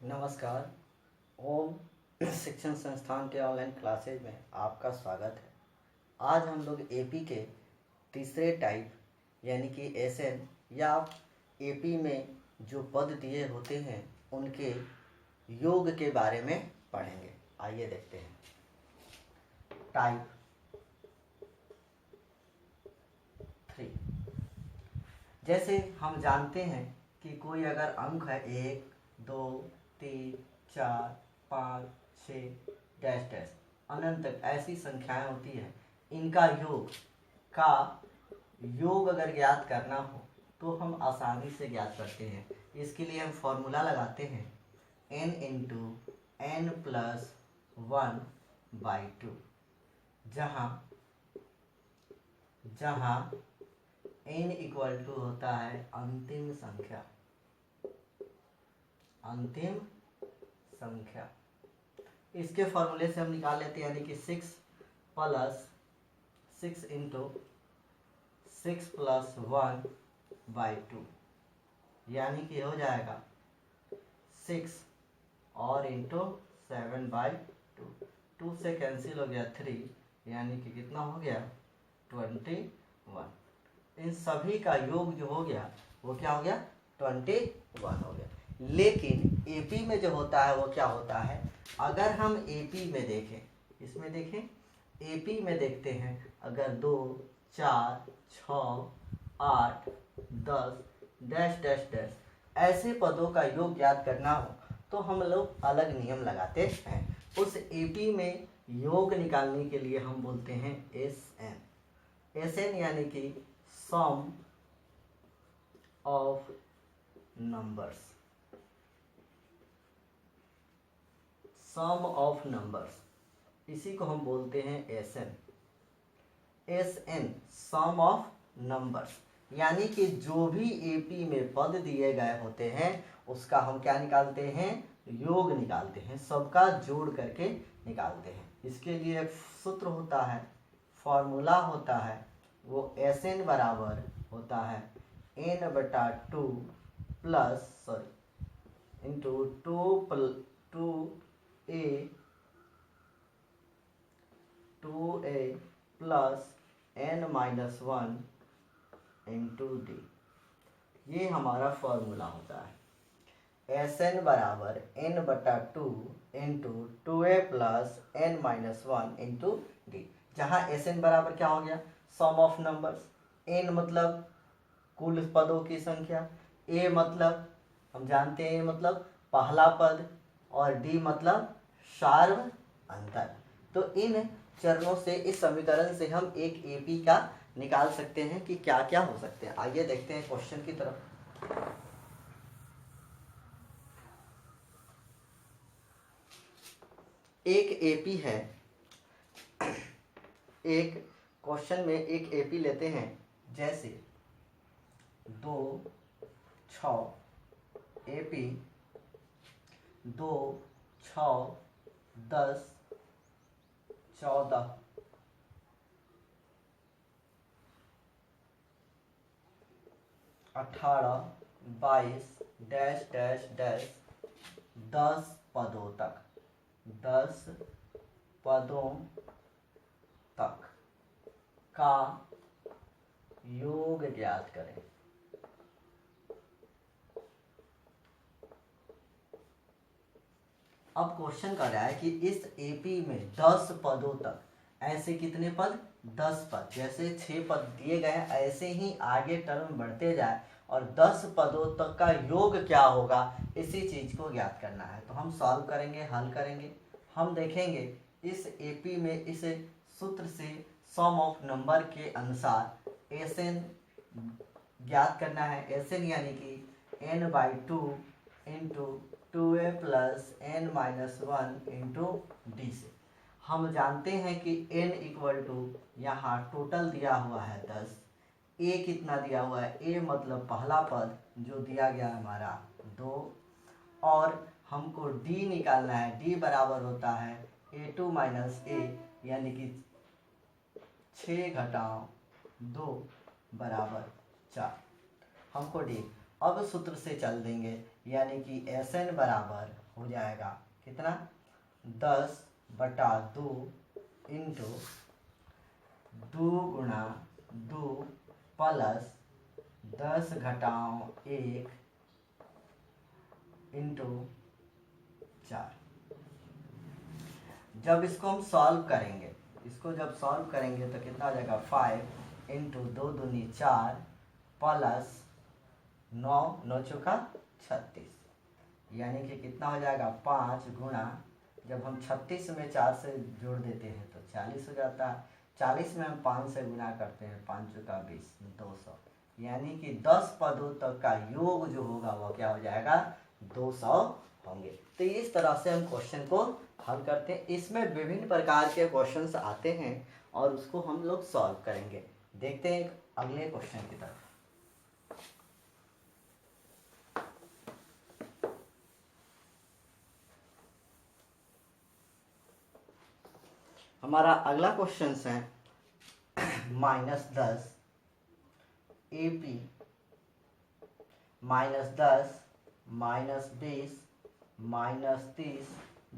नमस्कार। ओम शिक्षण संस्थान के ऑनलाइन क्लासेज में आपका स्वागत है। आज हम लोग एपी के तीसरे टाइप यानी कि एसएन या एपी में जो पद दिए होते हैं उनके योग के बारे में पढ़ेंगे। आइए देखते हैं। टाइप 3। जैसे हम जानते हैं कि कोई अगर अंक है 1, 2, 3, 4, 5, 6 डैश डैश अनंत तक ऐसी संख्याएं होती हैं। इनका योग अगर ज्ञात करना हो तो हम आसानी से ज्ञात करते हैं। इसके लिए हम फॉर्मूला लगाते हैं n इंटू n प्लस 1/2, जहाँ n इक्वल टू होता है अंतिम संख्या। इसके फॉर्मूले से हम निकाल लेते हैं, यानी कि 6 प्लस 6 इंटू 6 प्लस 1/2, यानी कि हो जाएगा 6 और इंटू 7/2। 2 से कैंसिल हो गया 3, यानी कि कितना हो गया 21। इन सभी का योग जो हो गया वो क्या हो गया 21 हो गया। लेकिन एपी में जो होता है वो क्या होता है, अगर हम एपी में देखें, इसमें देखें एपी में देखते हैं, अगर 2, 4, 6, 8, 10 डैश डैश डैश ऐसे पदों का योग ज्ञात करना हो तो हम लोग अलग नियम लगाते हैं। उस एपी में योग निकालने के लिए हम बोलते हैं एसएन यानी कि सम ऑफ नंबर्स, इसी को हम बोलते हैं एसएन सम ऑफ नंबर्स, यानी कि जो भी एपी में पद दिए गए होते हैं उसका हम क्या निकालते हैं, योग निकालते हैं, सबका जोड़ करके निकालते हैं। इसके लिए एक सूत्र होता है, फॉर्मूला होता है, वो एसएन बराबर होता है n/2 plus into 2a plus n-1 into D. ये हमारा फॉर्मूला होता है। एसएन बराबर n/2 into 2a plus n-1 into D, जहाँ एसएन बराबर क्या हो गया सम ऑफ नंबर्स। n मतलब कुल पदों की संख्या, a मतलब हम जानते हैं मतलब पहला पद, और d मतलब सार्व अंतर। तो इन चरणों से, इस समीकरण से हम एक एपी का निकाल सकते हैं कि क्या क्या हो सकते हैं। आइए देखते हैं क्वेश्चन की तरफ। एक एपी है, एक क्वेश्चन में एक एपी लेते हैं, जैसे 2, 6 एपी 2, 6, 10, 14, 18, 22 डैश डैश डैश 10 पदों तक का योग ज्ञात करें। अब क्वेश्चन कर रहा है कि इस एपी में 10 पदों तक, ऐसे कितने पद 10 पद, जैसे 6 पद दिए गए हैं ऐसे ही आगे टर्म बढ़ते जाए और 10 पदों तक का योग क्या होगा, इसी चीज को ज्ञात करना है। तो हम सॉल्व करेंगे, हल करेंगे। हम देखेंगे इस एपी में इस सूत्र से सम ऑफ नंबर के अनुसार एसएन ज्ञात करना है। एसएन यानी कि n/2 into 2a plus n-1 into D से हम जानते हैं कि n इक्वल टू, यहाँ टोटल दिया हुआ है 10, a कितना दिया हुआ है, a मतलब पहला पद जो दिया गया हमारा 2, और हमको d निकालना है। d बराबर होता है a2 माइनस a, यानी कि 6 - 2 बराबर 4। हमको d, अब सूत्र से चल देंगे यानी कि Sn बराबर हो जाएगा कितना 10/2 इंटू 2 गुणा 2 प्लस 10 घटाओ 1 इंटू 4। जब इसको हम सॉल्व करेंगे, इसको जब सॉल्व करेंगे तो कितना हो जाएगा 5 इंटू 2 दूनी 4 प्लस 9 9 चौका 36, यानी कि कितना हो जाएगा 5 गुणा, जब हम 36 में 4 से जोड़ देते हैं तो 40 हो जाता है, 40 में हम 5 से गुना करते हैं, 5 चौका 20 200, यानी कि 10 पदों तक का योग जो होगा वो क्या हो जाएगा 200 होंगे। तो इस तरह से हम क्वेश्चन को हल करते हैं। इसमें विभिन्न प्रकार के क्वेश्चंस आते हैं और उसको हम लोग सॉल्व करेंगे। देखते हैं अगले क्वेश्चन की तरफ। हमारा अगला क्वेश्चन है -10 AP -10 -20 -30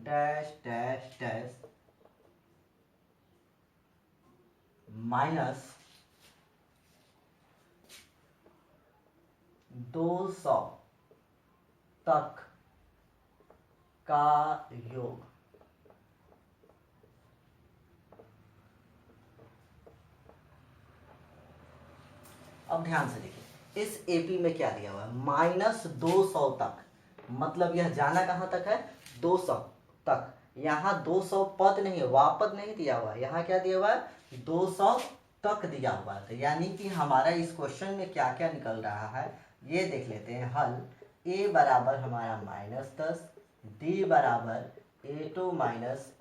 डैश डैश डैश -200 तक का योग। अब ध्यान से देखिए, इस एपी में क्या दिया हुआ है -200 तक, मतलब यह जाना कहाँ तक है 200 तक। यहाँ 200 पद नहीं है, वापद नहीं दिया हुआ है, यहाँ क्या दिया हुआ है 200 तक दिया हुआ है। तो यानी कि हमारा इस क्वेश्चन में क्या क्या निकल रहा है ये देख लेते हैं। हल a बराबर हमारा -10, d बराबर a2 -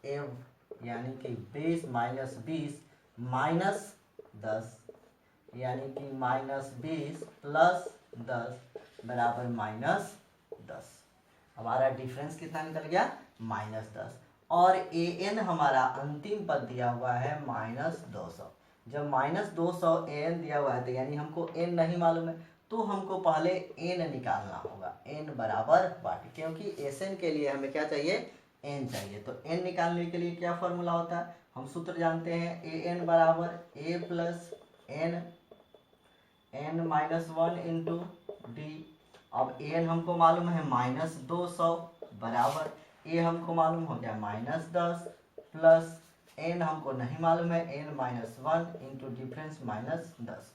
a यानी कि 20 - 20 -10 यानी कि -20 + 10 बराबर -10। हमारा डिफरेंस कितना निकल गया -10। और ए एन हमारा अंतिम पद दिया हुआ है -200। जब -200 एन दिया हुआ है तो यानी हमको एन नहीं मालूम है, तो हमको पहले एन निकालना होगा। एन बराबर वाट, क्योंकि एस एन के लिए हमें क्या चाहिए एन चाहिए। तो एन निकालने के लिए क्या फॉर्मूला होता है, हम सूत्र जानते हैं ए एन बराबर a + n-1 इंटू डी। अब एन हमको मालूम है -200 बराबर ए हमको मालूम हो गया -10 प्लस एन हमको नहीं मालूम है n-1 इंटू डिफरेंस -10।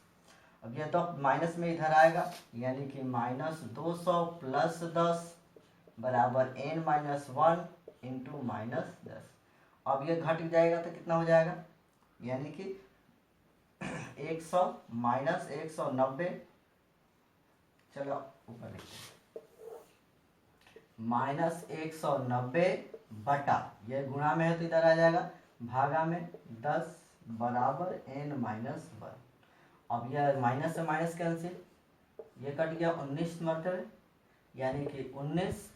अब यह तो माइनस में इधर आएगा, यानी कि -200 + 10 बराबर n-1 इंटू -10। अब यह घट जाएगा तो कितना हो जाएगा, यानी कि 100 - 190, चलो ऊपर लिखते हैं, -190 बटा, ये गुणा में है तो इधर आ जाएगा, भागा में 10 बराबर n-1। अब यह माइनस से माइनस कैंसिल, ये कट गया 19 मरतबे, यानी कि 19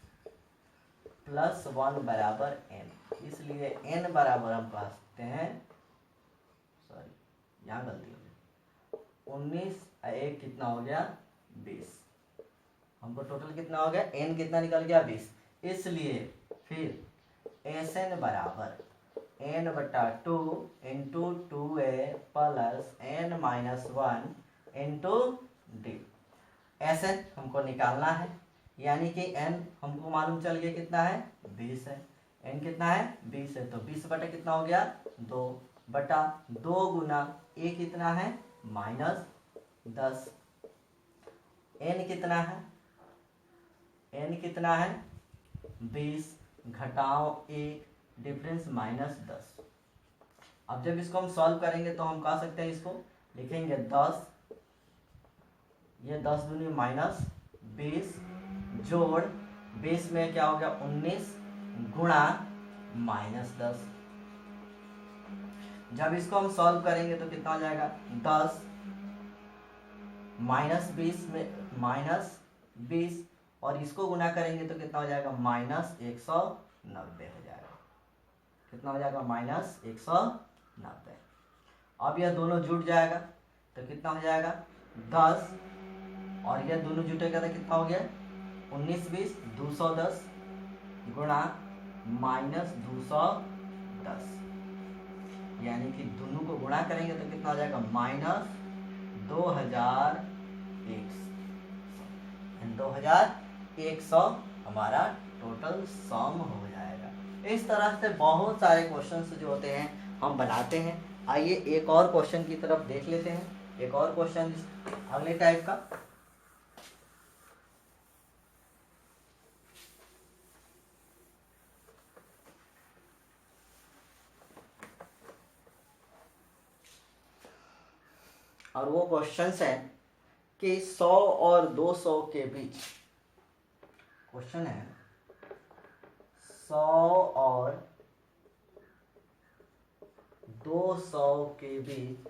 + 1 बराबर n। इसलिए n बराबर हम कह सकते हैं, सॉरी यहाँ गलती हो गई, 19 1 कितना हो गया 20। हमको टोटल कितना हो गया, n कितना निकल गया 20। इसलिए फिर एस एन बराबर n/2 into 2a plus n-1 into D. S N हमको निकालना है, यानी कि n हमको मालूम चल गया कितना है 20 है, n कितना है 20 है, तो 20 बटा कितना हो गया 2 बटा 2 गुना a कितना है -10, n कितना है, n कितना है 20 घटाओ 1 डिफरेंस -10। अब जब इसको हम सॉल्व करेंगे तो हम कह सकते हैं, इसको लिखेंगे 10, ये 10 दूनी -20 जोड़ 20 में क्या हो गया 19 गुणा -10। जब इसको हम सॉल्व करेंगे तो कितना हो जाएगा 10 -20 में -20 और इसको गुना करेंगे तो कितना हो जाएगा -190 हो जाएगा। कितना हो जाएगा -190। अब यह दोनों जुड़ जाएगा तो कितना हो जाएगा 10 और यह दोनों जुटेगा तो कितना हो गया 19 20 210 गुणा -210, यानी कि दोनों को गुणा करेंगे तो कितना हो जाएगा -2100 हमारा टोटल सम हो जाएगा। इस तरह से बहुत सारे क्वेश्चंस जो होते हैं हम बनाते हैं। आइए एक और क्वेश्चन की तरफ देख लेते हैं, एक और क्वेश्चन अगले टाइप का। और वो क्वेश्चंस है कि 100 और 200 के बीच, क्वेश्चन है 100 और 200 के बीच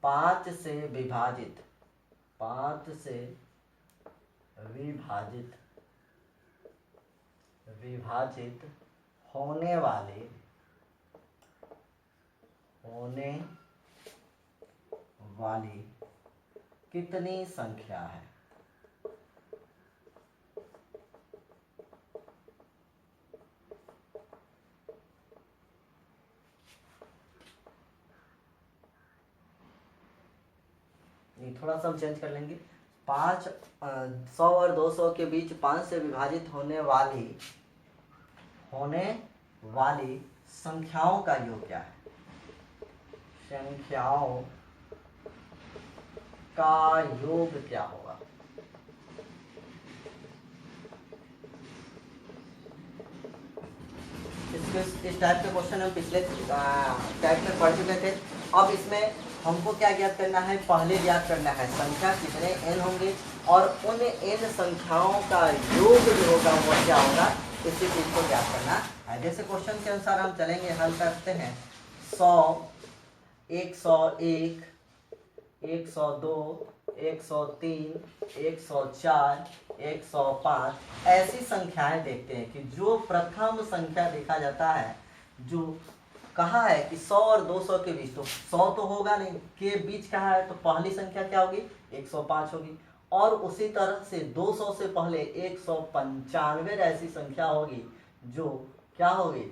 5 से विभाजित होने वाली कितनी संख्या है। नहीं, थोड़ा सा हम चेंज कर लेंगे। 100 और 200 के बीच 5 से विभाजित होने वाली संख्याओं का योग क्या है। संख्याओं का योग क्या होगा। इस टाइप के क्वेश्चन हम पिछले टाइप में पढ़ चुके थे। अब इसमें हमको क्या ज्ञात करना है, पहले ज्ञात करना है संख्या कितने n होंगे और उन n संख्याओं का योग जो होगा वो क्या होगा, इसी चीज को ज्ञात करना है। जैसे क्वेश्चन के अनुसार हम चलेंगे, हल करते हैं। 100, 101, 102, 103, 104, 105 ऐसी संख्याएं देखते हैं कि जो प्रथम संख्या देखा जाता है, जो कहा है कि 100 और 200 के बीच, तो 100 तो होगा नहीं, के बीच कहा है तो पहली संख्या क्या होगी, 105 होगी। और उसी तरह से 200 से पहले 195 ऐसी संख्या होगी जो क्या होगी,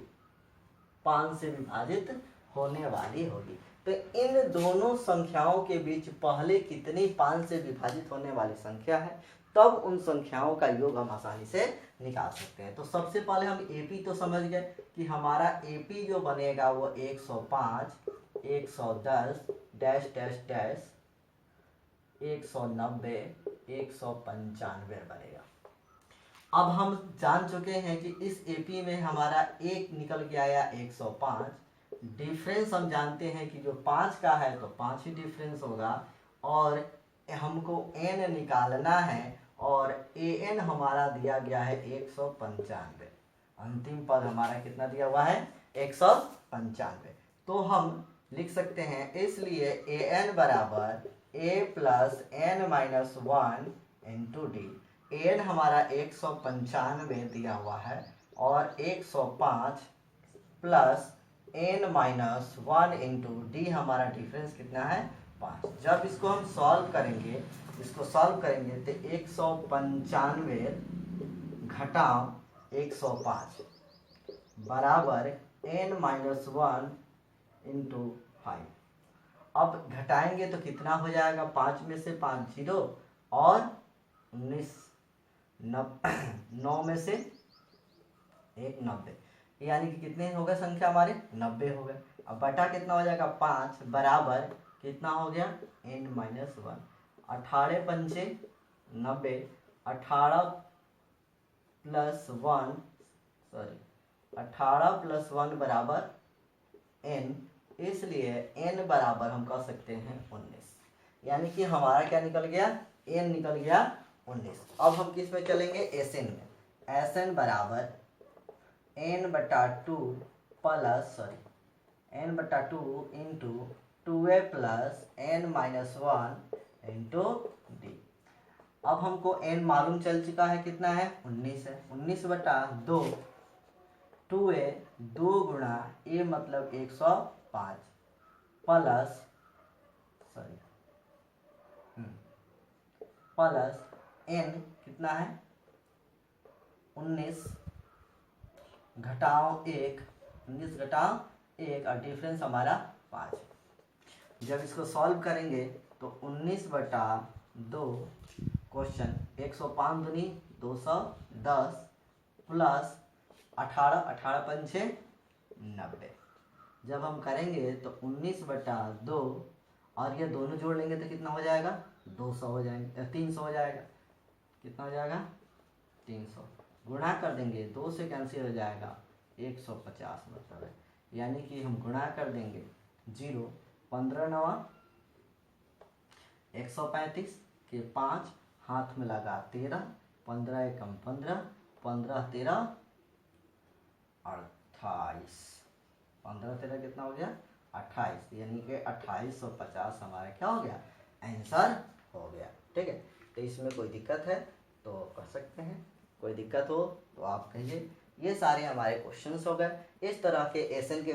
5 से विभाजित होने वाली होगी। तो इन दोनों संख्याओं के बीच पहले कितनी 5 से विभाजित होने वाली संख्या है, तब उन संख्याओं का योग हम आसानी से निकाल सकते हैं। तो सबसे पहले हम एपी तो समझ गए कि हमारा एपी जो बनेगा वो 105, 110 डैश डैश डैश 190, 195 बनेगा। अब हम जान चुके हैं कि इस एपी में हमारा एक निकल के आया 105। डिफरेंस हम जानते हैं कि जो 5 का है तो 5 ही डिफरेंस होगा, और हमको n निकालना है और an हमारा दिया गया है 195। अंतिम पद हमारा कितना दिया हुआ है, 195। तो हम लिख सकते हैं, इसलिए an बराबर a plus n minus 1 into D. an हमारा 195 दिया हुआ है और 105 plus n minus 1 into D, हमारा डिफरेंस कितना है, 5। जब इसको हम सॉल्व करेंगे, तो 195 घटाओ 105 बराबर n माइनस 1 इंटू 5। अब घटाएंगे तो कितना हो जाएगा, 5 में से 5 0 और 19, 9 में से 1 90, यानी कि कितने हो गए संख्या हमारे, 90 हो गए। अब बटा कितना हो जाएगा, 5 बराबर कितना हो गया, n माइनस 1। 18 पंचे 90, 18 प्लस 1 बराबर n, इसलिए n बराबर हम कह सकते हैं 19, यानी कि हमारा क्या निकल गया, n निकल गया 19। अब हम किस में चलेंगे, Sn में। Sn बराबर n/2 plus n/2 into 2a plus n minus 1 into D. अब हमको n मालूम चल चुका है, कितना है, 19 है। 19/2, 2a 2 गुणा a मतलब 105 प्लस प्लस n कितना है 19 घटाओ 1, 19 घटाओ 1 और डिफरेंस हमारा 5। जब इसको सॉल्व करेंगे तो 19/2 क्वेश्चन 105 दूनी 210 प्लस 18, 18 पंचे 90। जब हम करेंगे तो 19/2 और ये दोनों जोड़ लेंगे तो कितना हो जाएगा 200 हो जाएंगे, 300 हो जाएगा। कितना हो जाएगा 300। गुणा कर देंगे 2 से कैंसिल हो जाएगा 150 मतलब है, यानी कि हम गुणा कर देंगे 0 15 9 135 के 5 हाथ में लगा 13, 15 एकम 15, 15 13 28, 15 13 कितना हो गया 28, यानी कि 2850 हमारा क्या हो गया आंसर हो गया। ठीक है, तो इसमें कोई दिक्कत है तो कर सकते हैं, कोई दिक्कत हो तो आप कहिए। ये सारे हमारे क्वेश्चंस हो गए। इस तरह के एसएन के